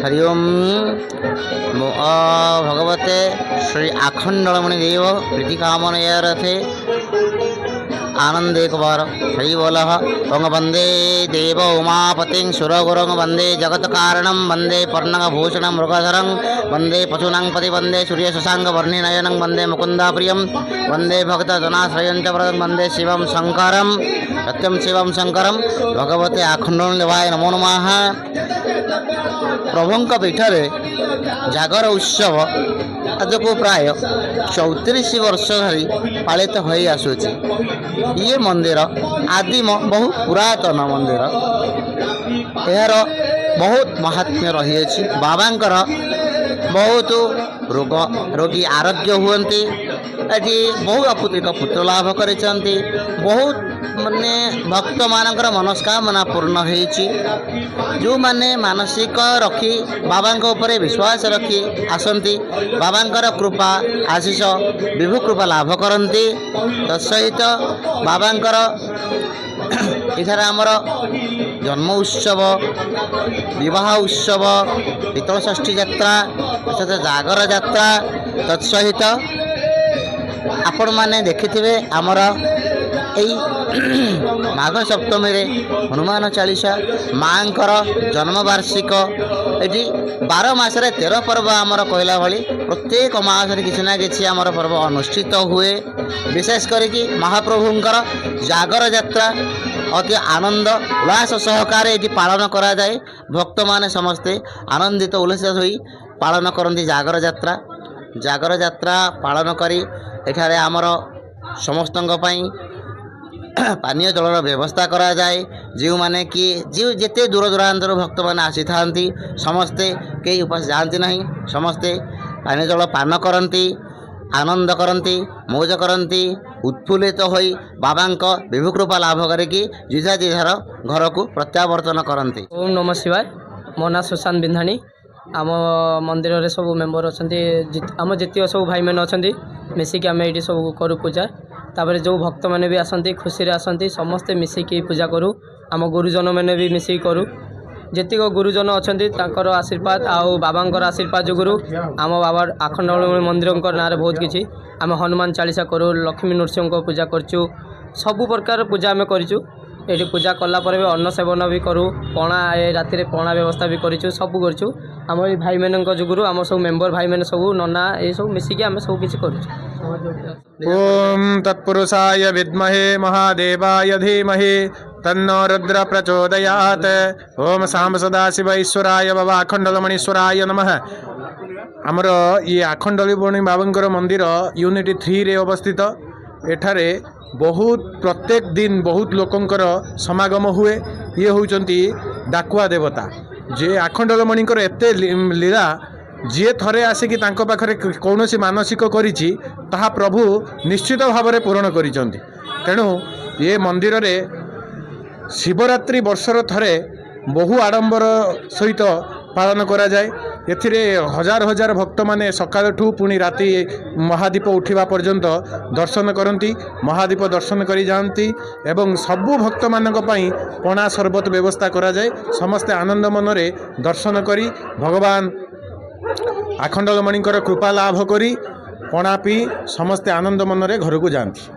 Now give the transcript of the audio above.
हरि ओम भगवते श्री आखंडलमणि देव प्रीति कामनया रथे आनंद एक बार हरि बोल ओंग वंदे देव उमापति सुरगुरंग वंदे जगत कारणं वंदे पर्णभूषण मृगधरं वंदे पशूनां पति वंदे सूर्य शशांक वर्णिनयनं वंदे मुकुंदा प्रियं वंदे भक्त जनाश्रयं च वरदं वंदे शिवं शंकरं सत्यं शिवं शंकरं भगवते आखंडलेवाय नमो नमः। प्रभुंक पीठरे जागर उत्सव आज को प्राय 34 वर्ष धरी पालित हो आसुची। ये मंदिर आदिम बहु पुरातन मंदिर, यार बहुत महात्म्य रही। बाबांकर बहुत रोगी आरोग्य हुंती, ये बहु अपुत्रिक पुत्र लाभ कर बहुत माने भक्त मानकर मनस्कामना पूर्ण होती। जो माने मानसिक रखी बाबांक ऊपर विश्वास रखी आसती बाबांकर कृपा आशीष विभु कृपा लाभ करती। तत्सहित बाबांकर इधर आमर जन्म उत्सव, विवाह उत्सव, शीतल षष्ठी यात्रा, जागर यात्रा, तत्सहित आपण माने देखिथिबे आमर यही माघ सप्तमी रे हनुमान चालीसा माँकर जन्मवार्षिक ये 12 मासरे 13 पर्व आमर कहला भली प्रत्येक मासरे किसी ना किसी आमर पर्व अनुष्ठित हुए। विशेष करके महाप्रभुंकर जागर यात्रा अति आनंद उल्लास सहकार ये पालन करा जाए। भक्त माने समस्ते आनंदित उल्लासित होई पालन करती जागर यात्रा। जागर यात्रा पालन करी एठारे आमर समस्तंक पई पानीय जलर व्यवस्था करा जाए। जो माने कि जो जिते दूर दूरांतर भक्त मैंने आसी था समस्ते कई उपास जाती नहीं, समस्ते पानी जल पान करती, आनंद करती, मौज करती, उत्फुल्लित होई बाबांक विभु कृपा लाभ करके जिझा जिझार घर को प्रत्यावर्तन करती। ओम नमः शिवाय। मो ना सुशांत बिंधाणी। आम मंदिर रे सब मेम्बर अच्छा, आम जितक सब भाई मैंने अच्छा मिसिकी आम ये सब करूँ पूजा। तापर जो भक्त मैंने भी आसती खुशी आसती समस्ते मिसिकी पूजा करूँ। आम गुरुजन मैंने भी मिसिकी करूँ। जितक गुरुजन अच्छा आशीर्वाद आउ बाबांकर आशीर्वाद जो आम बाबा आखंडलमणि मंदिर ना बहुत किसी आम हनुमान चालीसा करूँ, लक्ष्मी नृसिंह पूजा करूँ, सबु प्रकार पूजा आम करूँ। ये पूजा कलापर भी अन्न सेवन भी करूँ, पणा राति पणा व्यवस्था भी करूँ, सब करूँ। आम ये भाई मान जो आम सब मेम्बर भाई मैंने सब नना ये सब मिसिकी आम सब किसी करूँ। ओम तत्पुरुषाय विद्महे महादेवाय धीमहि तन्नो रुद्र प्रचोदयात्। ओम सांब सदाशिव ईश्वराय बाबा आखंडलमणीश्वराय नमः। आमर ये आखंडलमणि बाबांकर मंदिर यूनिट 3 रे अवस्थित। एठारे बहुत प्रत्येक दिन बहुत लोकंकर समागम हुए। ये होउचंती डाकुआ देवता जे आखंडलमणिकर एते लीला जी थरे आसिकी तांको पाखरे कौनसी मानसिक करिछि ताहा प्रभु निश्चित भाव में पूरण करिसंती। तेणु ये मंदिर रे शिवरात्रि वर्षर थरे बहु आडंबर सहित पालन करा जाए। एथिरे हजार हजार भक्त माने सकाळठू पुणी राति महादीप उठिबा पर्यंत दर्शन करती, महादीप दर्शन करी जाती एवं सबु भक्त मानक पई पणा शरबत व्यवस्था करा जाए। समस्ते आनंद मनरे दर्शन करी भगवान आखंडलमणिकर कृपा लाभ करी पणा पी समस्ते आनंद मनरे घर को जाती।